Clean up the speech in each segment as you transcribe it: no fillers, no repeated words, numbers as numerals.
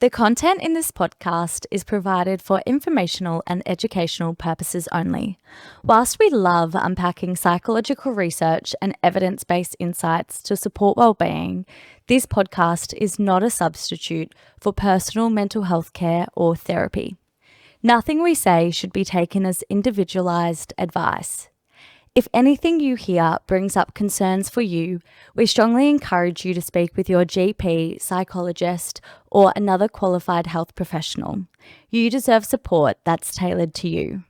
The content in this podcast is provided for informational and educational purposes only. Whilst we love unpacking psychological research and evidence-based insights to support wellbeing, this podcast is not a substitute for personal mental health care or therapy. Nothing we say should be taken as individualized advice. If anything you hear brings up concerns for you, we strongly encourage you to speak with your GP, psychologist, or another qualified health professional. You deserve support that's tailored to you.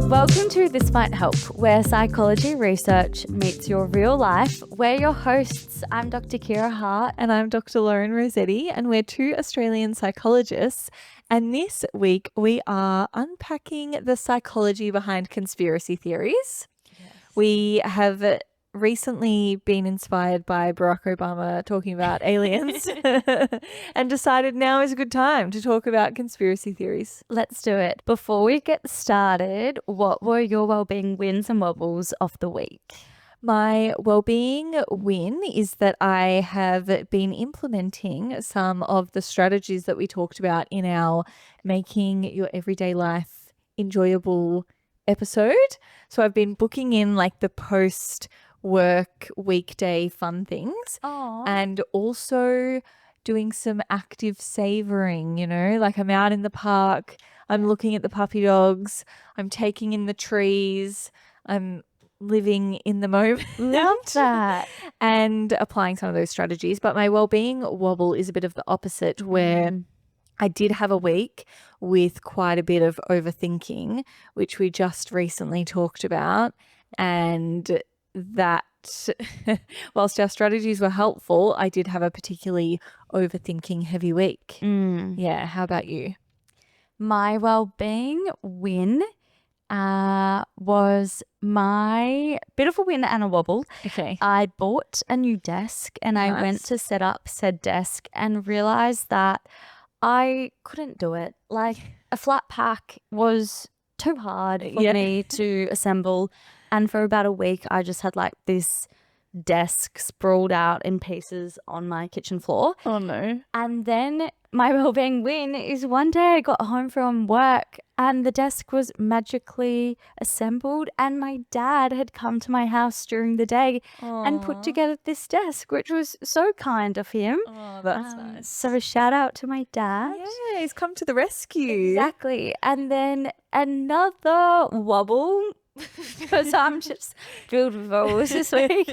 Welcome to This Might Help, where psychology research meets your real life. We're your hosts. I'm Dr. Kira Hart. And I'm Dr. Lauren Rossetti, and we're two Australian psychologists. And this week we are unpacking the psychology behind conspiracy theories. Yes. We have recently been inspired by Barack Obama talking about aliens and decided now is a good time to talk about conspiracy theories. Let's do it. Before we get started, what were your wellbeing wins and wobbles of the week? My wellbeing win is that I have been implementing some of the strategies that we talked about in our Making Your Everyday Life Enjoyable episode. So I've been booking in like the post-work weekday fun things. Aww. And also doing some active savoring, like I'm out in the park, I'm looking at the puppy dogs, I'm taking in the trees, I'm living in the moment. Love that. And applying some of those strategies. But my wellbeing wobble is a bit of the opposite, where I did have a week with quite a bit of overthinking, which we just recently talked about. And that whilst our strategies were helpful, I did have a particularly overthinking heavy week. Yeah. How about you? My wellbeing win was my bit of a win and a wobble. Okay. I bought a new desk and Nice. I went to set up said desk and realized that I couldn't do it. Like a flat pack was too hard for me to assemble. And for about a week, I just had like this desk sprawled out in pieces on my kitchen floor. Oh no. And then my wellbeing win is one day I got home from work and the desk was magically assembled and my dad had come to my house during the day and put together this desk, which was so kind of him. Oh, that's nice. So a shout out to my dad. Yeah, he's come to the rescue. Exactly. And then another wobble, because I'm just filled with wobbles this week.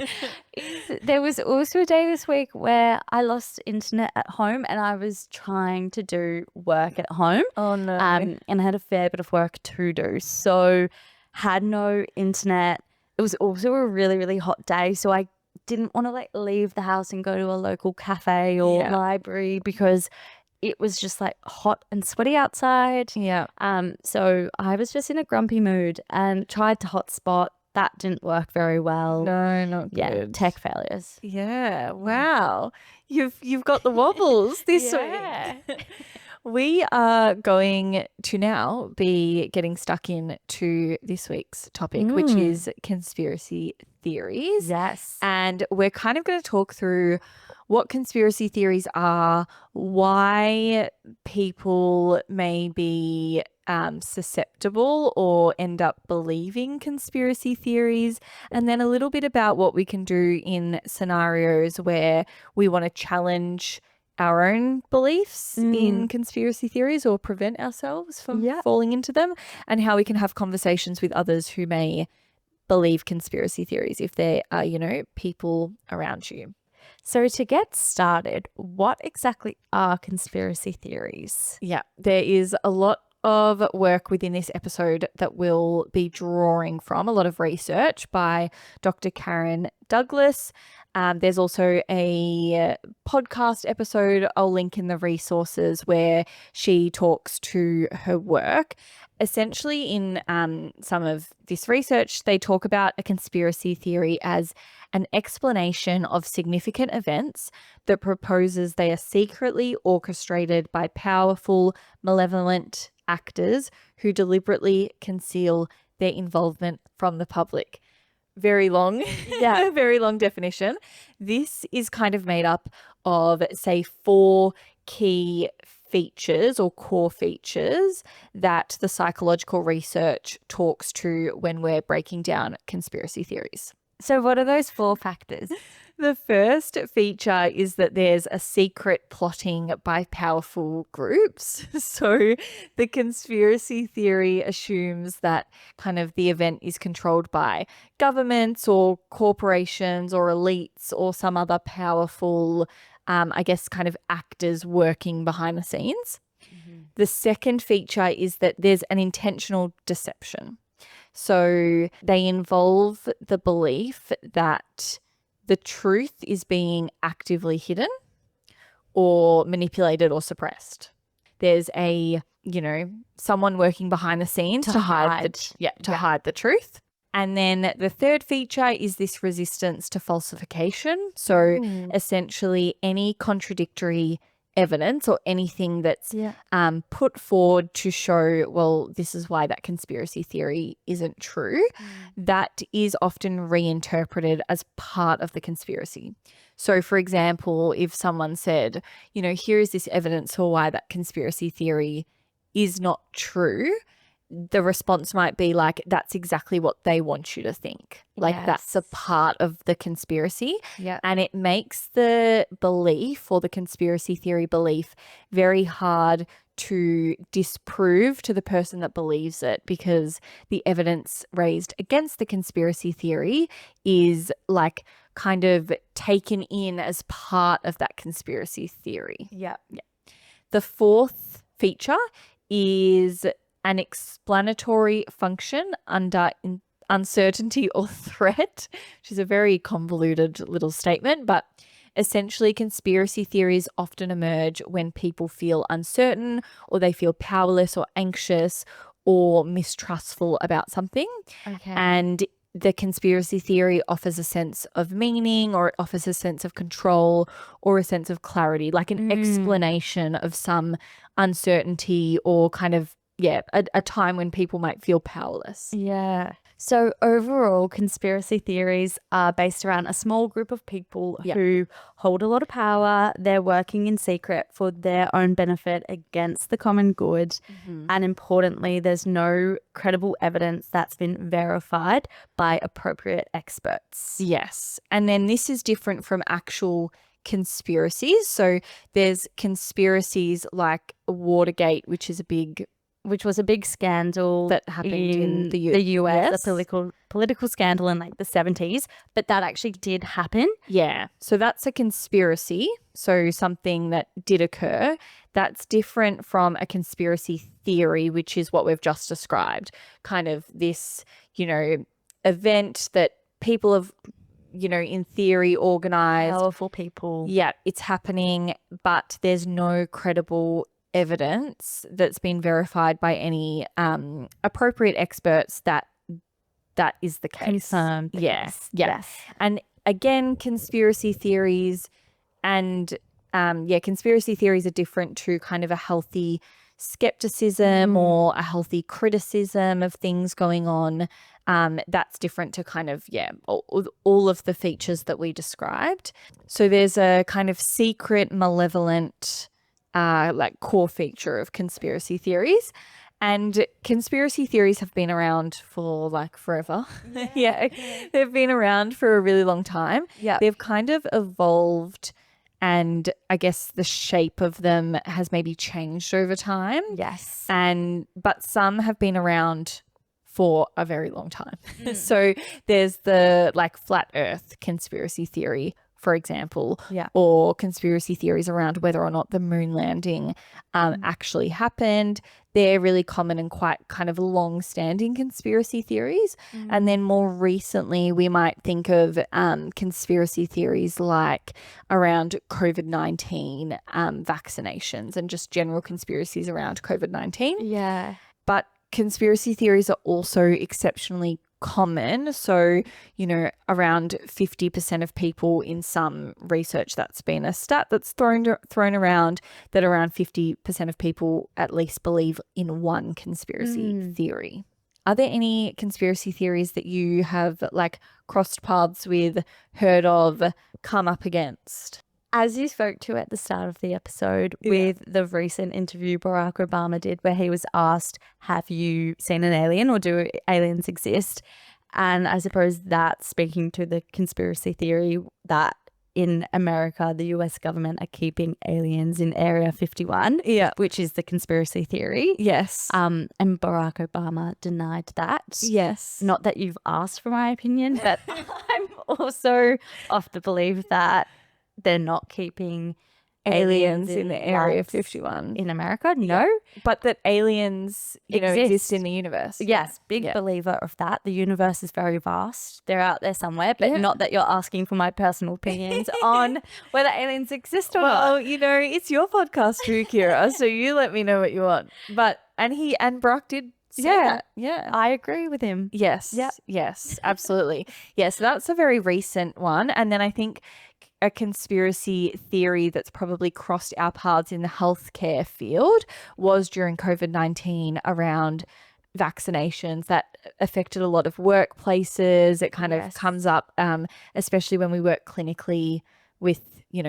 There was also a day this week where I lost internet at home and I was trying to do work at home. Oh no. And I had a fair bit of work to do. So had no internet. It was also a really, really hot day. So I didn't want to leave the house and go to a local cafe or library because it was just hot and sweaty outside. Yeah. So I was just in a grumpy mood and tried to hotspot. That didn't work very well. No, not good. Yeah, tech failures. Yeah. Wow. You've got the wobbles this week. We are going to now be getting stuck into this week's topic, which is conspiracy theories. Yes. And we're kind of going to talk through what conspiracy theories are, why people may be susceptible or end up believing conspiracy theories, and then a little bit about what we can do in scenarios where we want to challenge our own beliefs in conspiracy theories or prevent ourselves from falling into them, and how we can have conversations with others who may believe conspiracy theories if there are, people around you. So to get started, what exactly are conspiracy theories? Yeah, there is a lot of work within this episode that we'll be drawing from, a lot of research by Dr. Karen Douglas. There's also a podcast episode I'll link in the resources where she talks to her work. Essentially, in some of this research, they talk about a conspiracy theory as an explanation of significant events that proposes they are secretly orchestrated by powerful, malevolent actors who deliberately conceal their involvement from the public. very long, Yeah. very long definition. This is kind of made up of, say, 4 key features or core features that the psychological research talks to when we're breaking down conspiracy theories. So what are those 4 factors? The first feature is that there's a secret plotting by powerful groups. So the conspiracy theory assumes that kind of the event is controlled by governments or corporations or elites or some other powerful, I guess, kind of actors working behind the scenes. The second feature is that there's an intentional deception. So they involve the belief that the truth is being actively hidden or manipulated or suppressed. There's someone working behind the scenes to hide the truth. And then the third feature is this resistance to falsification. So essentially any contradictory evidence or anything that's put forward to show, well, this is why that conspiracy theory isn't true, that is often reinterpreted as part of the conspiracy. So, for example, if someone said, here is this evidence for why that conspiracy theory is not true, the response might be like, that's exactly what they want you to think. Like that's a part of the conspiracy. Yeah. And it makes the belief or the conspiracy theory belief very hard to disprove to the person that believes it, because the evidence raised against the conspiracy theory is like kind of taken in as part of that conspiracy theory. Yeah. The fourth feature is an explanatory function under uncertainty or threat, which is a very convoluted little statement, but essentially conspiracy theories often emerge when people feel uncertain or they feel powerless or anxious or mistrustful about something. Okay. And the conspiracy theory offers a sense of meaning, or it offers a sense of control or a sense of clarity, like an explanation of some uncertainty or kind of a time when people might feel powerless. Yeah. So overall, conspiracy theories are based around a small group of people who hold a lot of power. They're working in secret for their own benefit against the common good. And importantly, there's no credible evidence that's been verified by appropriate experts. Yes. And then this is different from actual conspiracies. So there's conspiracies like Watergate, which was a big scandal that happened in the US, a political scandal in like the 70s, but that actually did happen. Yeah. So that's a conspiracy. So something that did occur. That's different from a conspiracy theory, which is what we've just described. Kind of this, event that people have, in theory organized. Powerful people. Yeah, it's happening, but there's no credible evidence that's been verified by any appropriate experts that is the case. Confirmed. Yes. And again, conspiracy theories conspiracy theories are different to kind of a healthy skepticism or a healthy criticism of things going on. That's different to kind of, all of the features that we described. So there's a kind of secret, malevolent core feature of conspiracy theories. And conspiracy theories have been around for like forever. They've been around for a really long time. Yeah. They've kind of evolved, and I guess the shape of them has maybe changed over time. Yes. But some have been around for a very long time. So there's the like flat earth conspiracy theory, for example, or conspiracy theories around whether or not the moon landing actually happened. They're really common and quite kind of long-standing conspiracy theories. And then more recently, we might think of conspiracy theories like around COVID-19 vaccinations and just general conspiracies around COVID-19. Yeah. But conspiracy theories are also exceptionally common. So, around 50% of people in some research, that's been a stat that's thrown around, that around 50% of people at least believe in one conspiracy theory. Are there any conspiracy theories that you have like crossed paths with, heard of, come up against? As you spoke to at the start of the episode with the recent interview Barack Obama did where he was asked, have you seen an alien or do aliens exist? And I suppose that's speaking to the conspiracy theory that in America, the US government are keeping aliens in Area 51, which is the conspiracy theory. Yes. And Barack Obama denied that. Yes. Not that you've asked for my opinion, but I'm also of the belief that they're not keeping aliens in the Area labs 51 in America. No. But that aliens, exist in the universe. Yes, big believer of that. The universe is very vast. They're out there somewhere, but not that you're asking for my personal opinions on whether aliens exist or not. Well, it's your podcast too, Kira, so you let me know what you want. But and Barack did say that. Yeah. I agree with him. Yes. Yep. Yes, absolutely. Yes, so that's a very recent one. And then I think a conspiracy theory that's probably crossed our paths in the healthcare field was during COVID-19 around vaccinations that affected a lot of workplaces. It kind of comes up, especially when we work clinically with,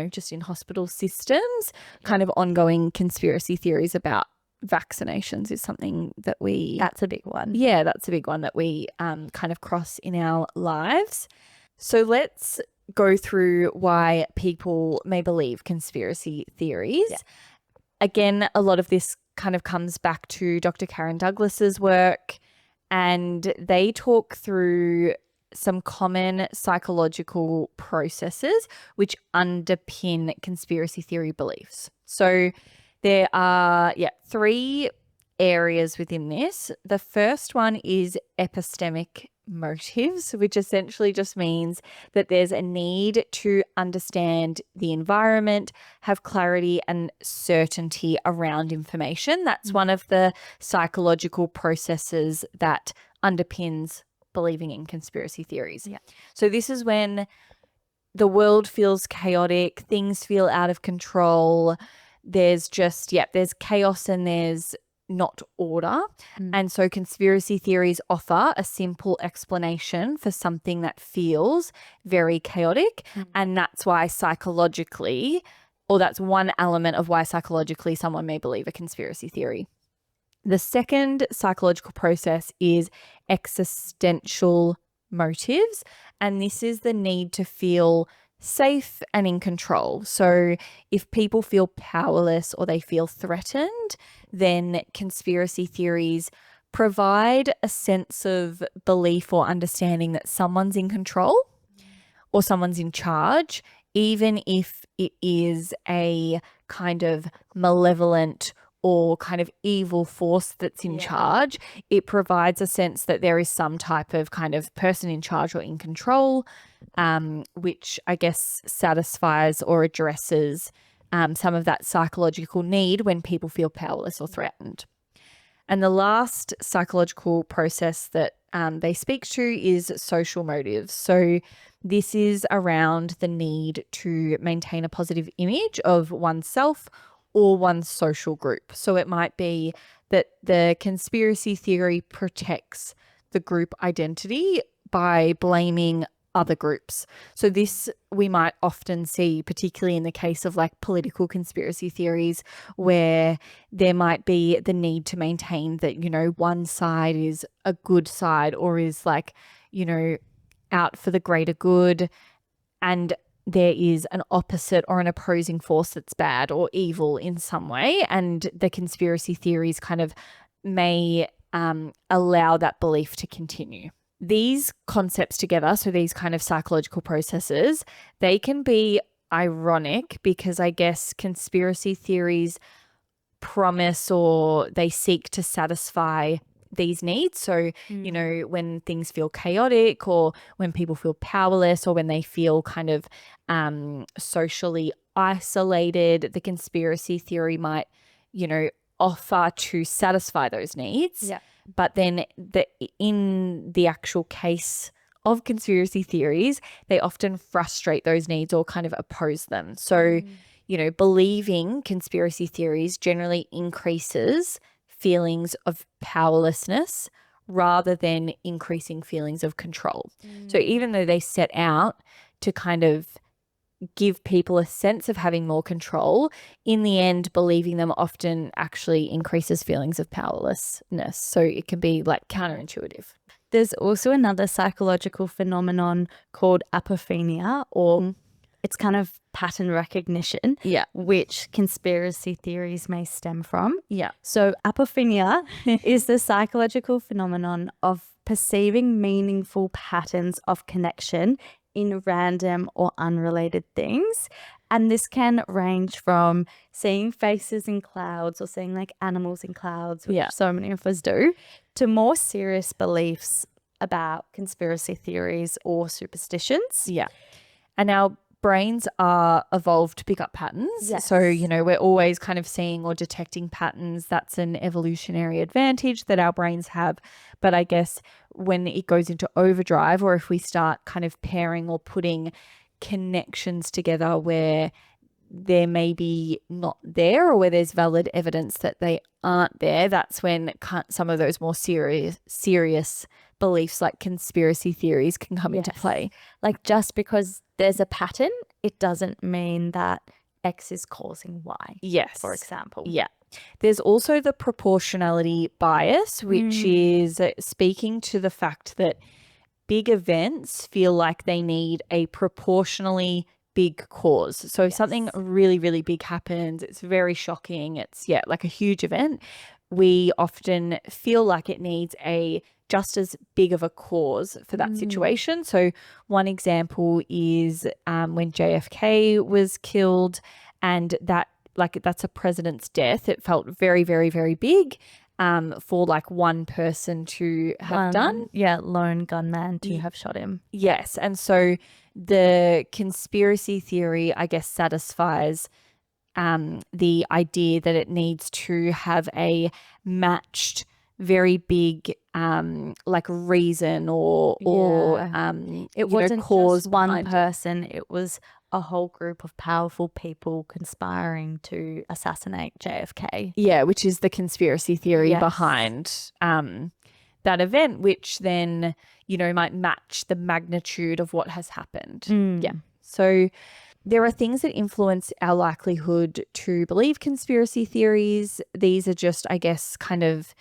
just in hospital systems, kind of ongoing conspiracy theories about vaccinations is something that that's a big one. Yeah, that's a big one that we kind of cross in our lives. So let's go through why people may believe conspiracy theories. Yeah. Again, a lot of this kind of comes back to Dr. Karen Douglas's work, and they talk through some common psychological processes which underpin conspiracy theory beliefs. So there are, 3 areas within this. The first one is epistemic motives, which essentially just means that there's a need to understand the environment, have clarity and certainty around information. That's one of the psychological processes that underpins believing in conspiracy theories. Yeah. So this is when the world feels chaotic, things feel out of control. There's just, there's chaos and there's not order. And so conspiracy theories offer a simple explanation for something that feels very chaotic. And that's why psychologically, or that's one element of why psychologically someone may believe a conspiracy theory. The second psychological process is existential motives. And this is the need to feel safe and in control. So if people feel powerless or they feel threatened, then conspiracy theories provide a sense of belief or understanding that someone's in control or someone's in charge, even if it is a kind of malevolent or kind of evil force that's in charge. It provides a sense that there is some type of kind of person in charge or in control, which I guess satisfies or addresses some of that psychological need when people feel powerless or threatened. And the last psychological process that they speak to is social motives. So this is around the need to maintain a positive image of oneself or one's social group. So it might be that the conspiracy theory protects the group identity by blaming other groups. So this we might often see, particularly in the case of like political conspiracy theories, where there might be the need to maintain that, one side is a good side or is like, out for the greater good, and there is an opposite or an opposing force that's bad or evil in some way. And the conspiracy theories kind of may allow that belief to continue. These concepts together, so these kind of psychological processes, they can be ironic because I guess conspiracy theories promise or they seek to satisfy these needs. So, when things feel chaotic or when people feel powerless or when they feel kind of socially isolated, the conspiracy theory might, offer to satisfy those needs. Yeah. But then in the actual case of conspiracy theories, they often frustrate those needs or kind of oppose them. So, believing conspiracy theories generally increases feelings of powerlessness rather than increasing feelings of control. So even though they set out to kind of give people a sense of having more control, in the end, believing them often actually increases feelings of powerlessness. So it can be like counterintuitive. There's also another psychological phenomenon called apophenia, or it's kind of pattern recognition, which conspiracy theories may stem from. So apophenia is the psychological phenomenon of perceiving meaningful patterns of connection in random or unrelated things. And this can range from seeing faces in clouds or seeing like animals in clouds, which so many of us do, to more serious beliefs about conspiracy theories or superstitions. And our brains are evolved to pick up patterns. So, you know, we're always kind of seeing or detecting patterns. That's an evolutionary advantage that our brains have. But I guess when it goes into overdrive, or if we start kind of pairing or putting connections together where there may be not there, or where there's valid evidence that they aren't there, that's when some of those more serious beliefs like conspiracy theories can come into play. Like just because there's a pattern, it doesn't mean that X is causing Y. For example. There's also the proportionality bias, which is speaking to the fact that big events feel like they need a proportionally big cause. So if something really, really big happens, it's very shocking, it's like a huge event, we often feel like it needs a just as big of a cause for that situation. So one example is when JFK was killed, and that's a president's death. It felt very, very, very big for like one person to have done. Lone gunman to have shot him. Yes. And so the conspiracy theory, I guess, satisfies the idea that it needs to have a matched, very big like reason or it wasn't cause just one person, it was a whole group of powerful people conspiring to assassinate JFK. Which is the conspiracy theory behind that event, which then, you know, might match the magnitude of what has happened. So there are things that influence our likelihood to believe conspiracy theories. These are just, I guess, kind of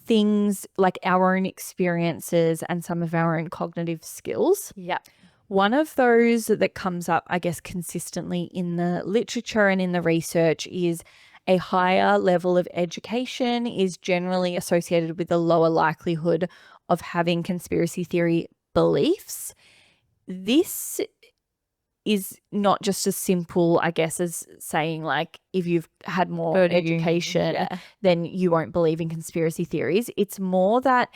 things like our own experiences and some of our own cognitive skills. One of those that comes up, I guess, consistently in the literature and in the research is a higher level of education is generally associated with a lower likelihood of having conspiracy theory beliefs. This is not just as simple, I guess, as saying like if you've had more education, then you won't believe in conspiracy theories. It's more that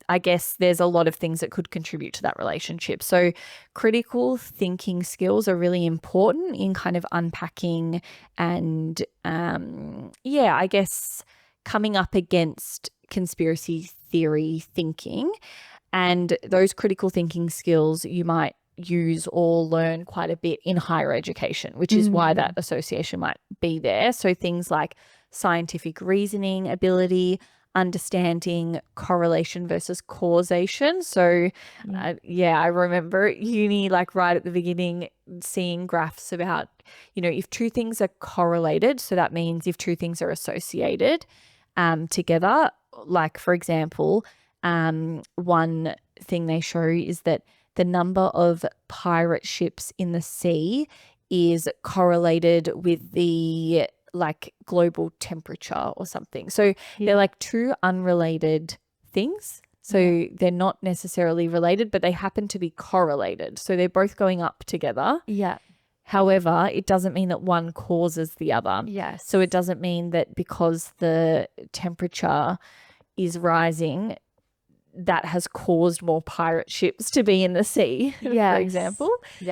I guess there's a lot of things that could contribute to that relationship. So critical thinking skills are really important in kind of unpacking and I guess coming up against conspiracy theory thinking. And those critical thinking skills you might use or learn quite a bit in higher education, which is why that association might be there. So things like scientific reasoning ability, understanding correlation versus causation. So I remember uni, like right at the beginning, seeing graphs about, you know, if two things are correlated, so that means if two things are associated together, like for example, one thing they show is that the number of pirate ships in the sea is correlated with the like global temperature or something. So they're like two unrelated things. So they're not necessarily related, but they happen to be correlated. So they're both going up together. However, it doesn't mean that one causes the other. So it doesn't mean that because the temperature is rising, that has caused more pirate ships to be in the sea, for example.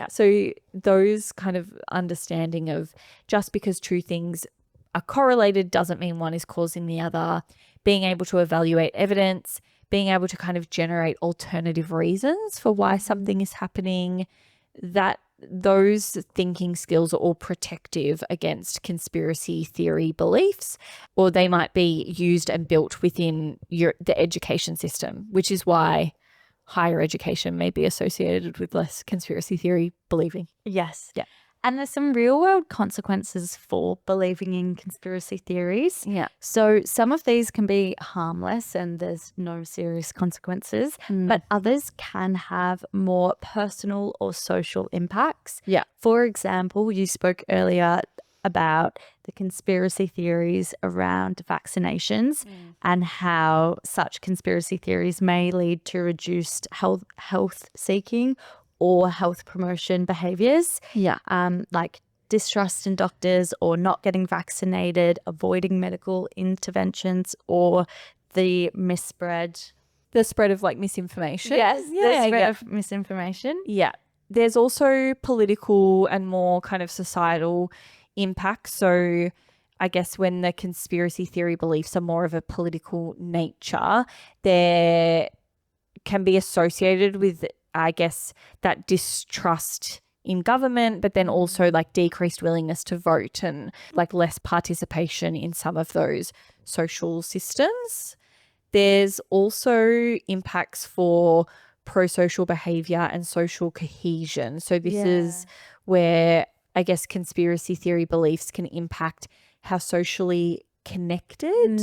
So those kind of understanding of just because two things are correlated doesn't mean one is causing the other, being able to evaluate evidence, being able to kind of generate alternative reasons for why something is happening, that those thinking skills are all protective against conspiracy theory beliefs, or they might be used and built within the education system, which is why higher education may be associated with less conspiracy theory believing. Yes. Yeah. And there's some real world consequences for believing in conspiracy theories. Yeah. So some of these can be harmless and there's no serious consequences, but others can have more personal or social impacts. Yeah. For example, you spoke earlier about the conspiracy theories around vaccinations and how such conspiracy theories may lead to reduced health seeking or health promotion behaviours. Yeah. Like distrust in doctors or not getting vaccinated, avoiding medical interventions, or the spread of like misinformation. Yes, the spread of misinformation. Yeah. There's also political and more kind of societal impacts. So I guess when the conspiracy theory beliefs are more of a political nature, they can be associated with, I guess, that distrust in government, but then also like decreased willingness to vote and like less participation in some of those social systems. There's also impacts for pro-social behavior and social cohesion. So this is where I guess conspiracy theory beliefs can impact how socially connected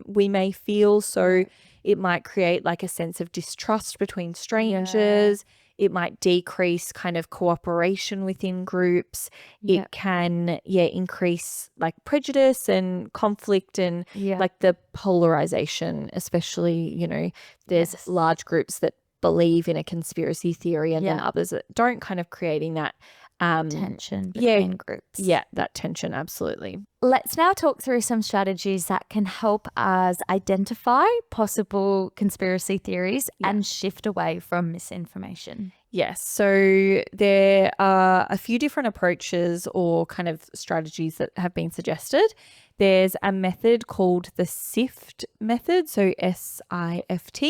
we may feel. So it might create like a sense of distrust between strangers. It might decrease kind of cooperation within groups. It can, increase like prejudice and conflict and like the polarization, especially, there's large groups that believe in a conspiracy theory and then others that don't, kind of creating that tension between groups. Yeah, that tension, absolutely. Let's now talk through some strategies that can help us identify possible conspiracy theories and shift away from misinformation. Yes. So there are a few different approaches or kind of strategies that have been suggested. There's a method called the SIFT method, so SIFT,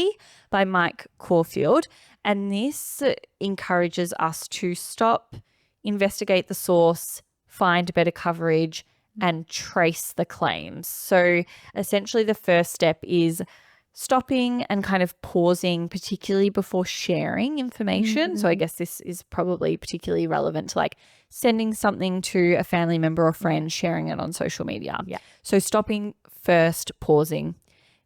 by Mike Caulfield. And this encourages us to stop, investigate the source, find better coverage, and trace the claims. So essentially the first step is stopping and kind of pausing, particularly before sharing information. So I guess this is probably particularly relevant to like sending something to a family member or friend, sharing it on social media. Yeah. So stopping first, pausing,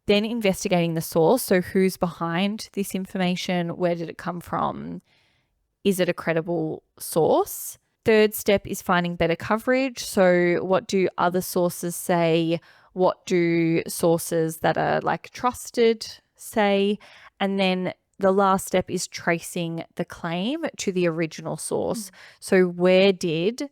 then investigating the source. So who's behind this information? Where did it come from? Is it a credible source? Third step is finding better coverage. So what do other sources say? What do sources that are like trusted say? And then the last step is tracing the claim to the original source. So where did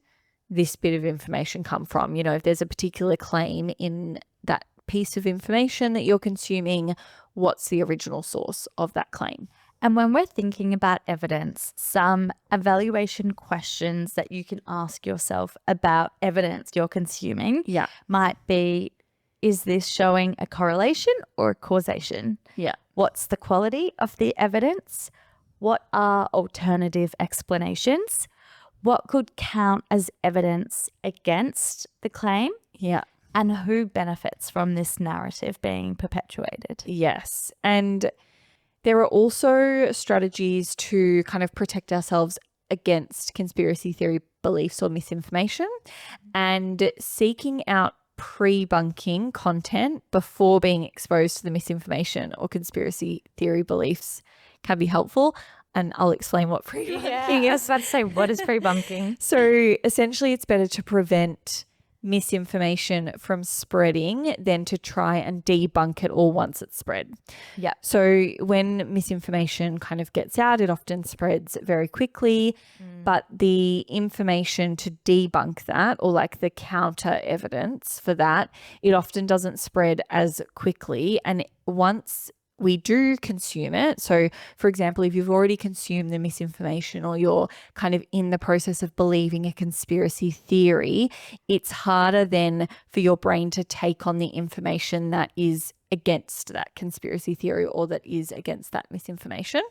this bit of information come from? If there's a particular claim in that piece of information that you're consuming, what's the original source of that claim? And when we're thinking about evidence, some evaluation questions that you can ask yourself about evidence you're consuming might be, is this showing a correlation or a causation? Yeah. What's the quality of the evidence? What are alternative explanations? What could count as evidence against the claim? Yeah. And who benefits from this narrative being perpetuated? Yes. And there are also strategies to kind of protect ourselves against conspiracy theory beliefs or misinformation, and seeking out pre-bunking content before being exposed to the misinformation or conspiracy theory beliefs can be helpful. And I'll explain what pre-bunking is. I was about to say, what is pre-bunking? So essentially it's better to prevent misinformation from spreading than to try and debunk it all once it's spread. Yeah. So when misinformation kind of gets out, it often spreads very quickly, but the information to debunk that, or like the counter evidence for that, it often doesn't spread as quickly. And once we do consume it, so for example, if you've already consumed the misinformation or you're kind of in the process of believing a conspiracy theory, it's harder then for your brain to take on the information that is against that conspiracy theory or that is against that misinformation.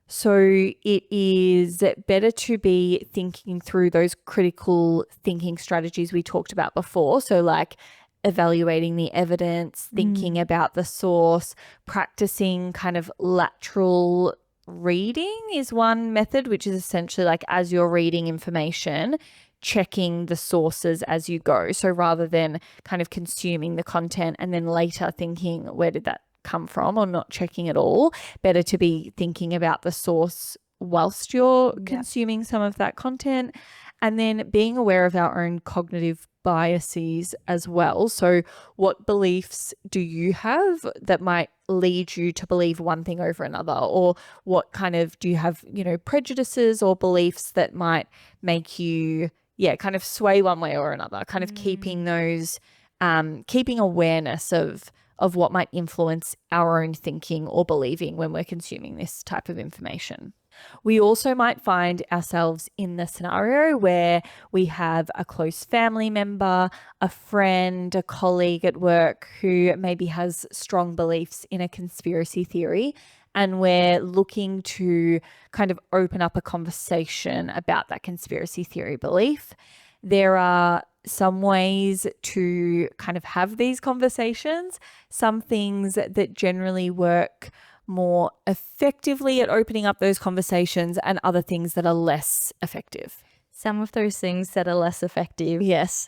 So it is better to be thinking through those critical thinking strategies we talked about before. So like evaluating the evidence, thinking about the source, practicing kind of lateral reading is one method, which is essentially like as you're reading information, checking the sources as you go. So rather than kind of consuming the content and then later thinking, where did that come from, or not checking at all, better to be thinking about the source whilst you're consuming some of that content. And then being aware of our own cognitive biases as well. So what beliefs do you have that might lead you to believe one thing over another? Or what kind of, do you have, prejudices or beliefs that might make you, kind of sway one way or another, kind of keeping those, keeping awareness of what might influence our own thinking or believing when we're consuming this type of information. We also might find ourselves in the scenario where we have a close family member, a friend, a colleague at work who maybe has strong beliefs in a conspiracy theory, and we're looking to kind of open up a conversation about that conspiracy theory belief. There are some ways to kind of have these conversations, some things that generally work more effectively at opening up those conversations, and other things that are less effective. Some of those things that are less effective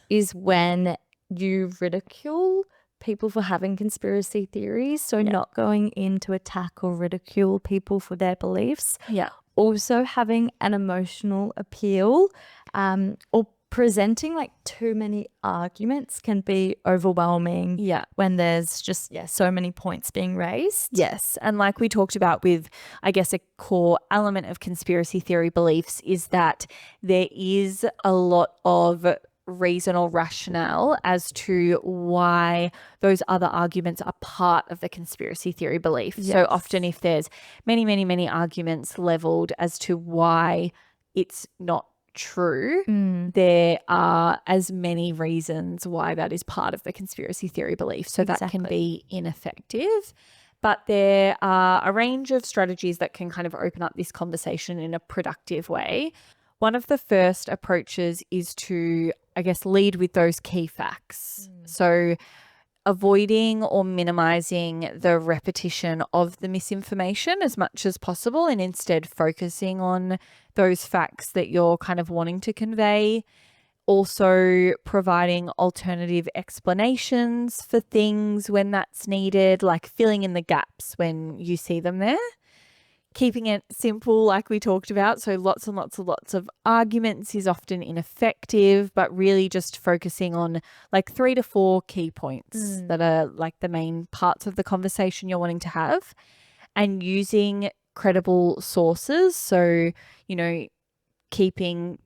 is when you ridicule people for having conspiracy theories. So not going in to attack or ridicule people for their beliefs. Yeah. Also having an emotional appeal, or presenting like too many arguments can be overwhelming when there's just so many points being raised. Yes. And like we talked about with, I guess, a core element of conspiracy theory beliefs is that there is a lot of reason or rationale as to why those other arguments are part of the conspiracy theory belief. So often if there's many arguments leveled as to why it's not true, there are as many reasons why that is part of the conspiracy theory belief. So that can be ineffective. But there are a range of strategies that can kind of open up this conversation in a productive way. One of the first approaches is to, I guess, lead with those key facts. So avoiding or minimizing the repetition of the misinformation as much as possible, and instead focusing on those facts that you're kind of wanting to convey. Also providing alternative explanations for things when that's needed, like filling in the gaps when you see them there. Keeping it simple, like we talked about. So lots and lots of arguments is often ineffective, but really just focusing on like 3 to 4 key points that are like the main parts of the conversation you're wanting to have, and using credible sources. So, keeping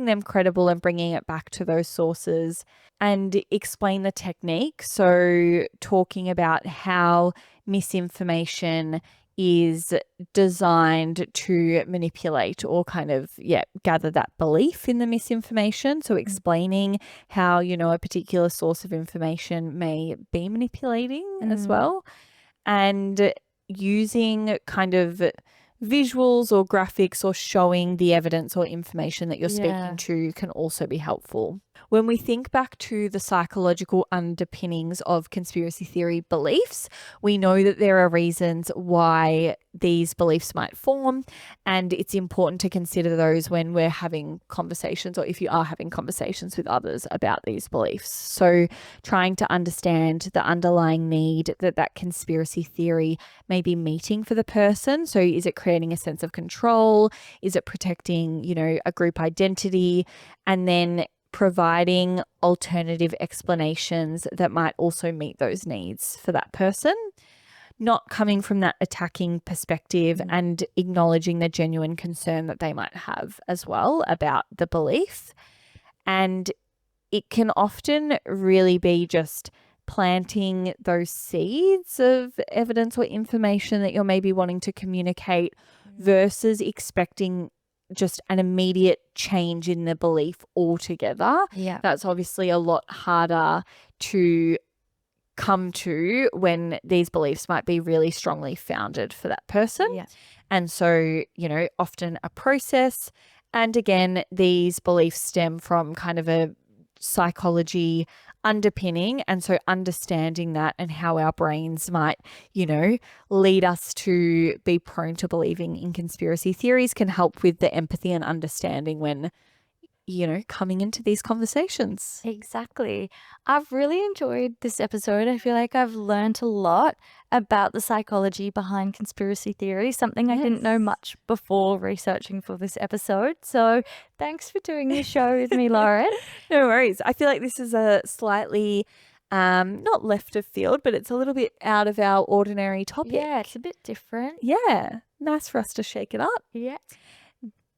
them credible and bringing it back to those sources, and explain the technique. So talking about how misinformation is designed to manipulate or kind of gather that belief in the misinformation. So explaining how a particular source of information may be manipulating as well, and using kind of visuals or graphics or showing the evidence or information that you're speaking to can also be helpful. When we think back to the psychological underpinnings of conspiracy theory beliefs, we know that there are reasons why these beliefs might form, and it's important to consider those when we're having conversations, or if you are having conversations with others about these beliefs. So trying to understand the underlying need that conspiracy theory may be meeting for the person. So is it creating a sense of control? Is it protecting, a group identity? And then providing alternative explanations that might also meet those needs for that person. Not coming from that attacking perspective, and acknowledging the genuine concern that they might have as well about the belief. And it can often really be just planting those seeds of evidence or information that you're maybe wanting to communicate versus expecting just an immediate change in the belief altogether. That's obviously a lot harder to come to when these beliefs might be really strongly founded for that person. Yeah. And so, often a process. And again, these beliefs stem from kind of a psychology underpinning. And so understanding that and how our brains might, lead us to be prone to believing in conspiracy theories can help with the empathy and understanding when, coming into these conversations. Exactly. I've really enjoyed this episode. I feel like I've learned a lot about the psychology behind conspiracy theories, something I didn't know Yes. much before researching for this episode. So thanks for doing this show with me, Lauren. No worries. I feel like this is a slightly not left of field, but it's a little bit out of our ordinary topic. Yeah, it's a bit different. Yeah. Nice for us to shake it up. Yeah.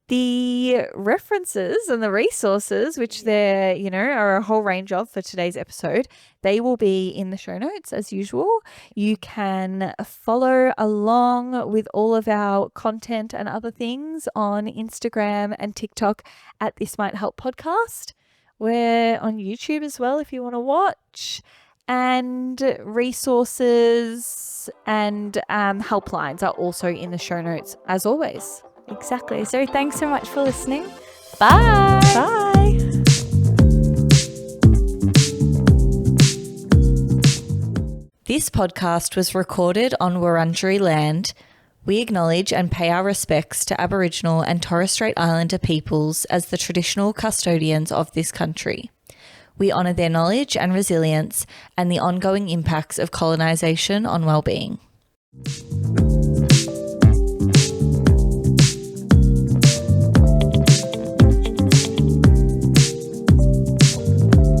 The references and the resources, which there, are a whole range of for today's episode, they will be in the show notes as usual. You can follow along with all of our content and other things on Instagram and TikTok at This Might Help Podcast. We're on YouTube as well if you want to watch. And resources and helplines are also in the show notes as always. Exactly. So thanks so much for listening. Bye. Bye. This podcast was recorded on Wurundjeri land. We acknowledge and pay our respects to Aboriginal and Torres Strait Islander peoples as the traditional custodians of this country. We honour their knowledge and resilience and the ongoing impacts of colonisation on wellbeing.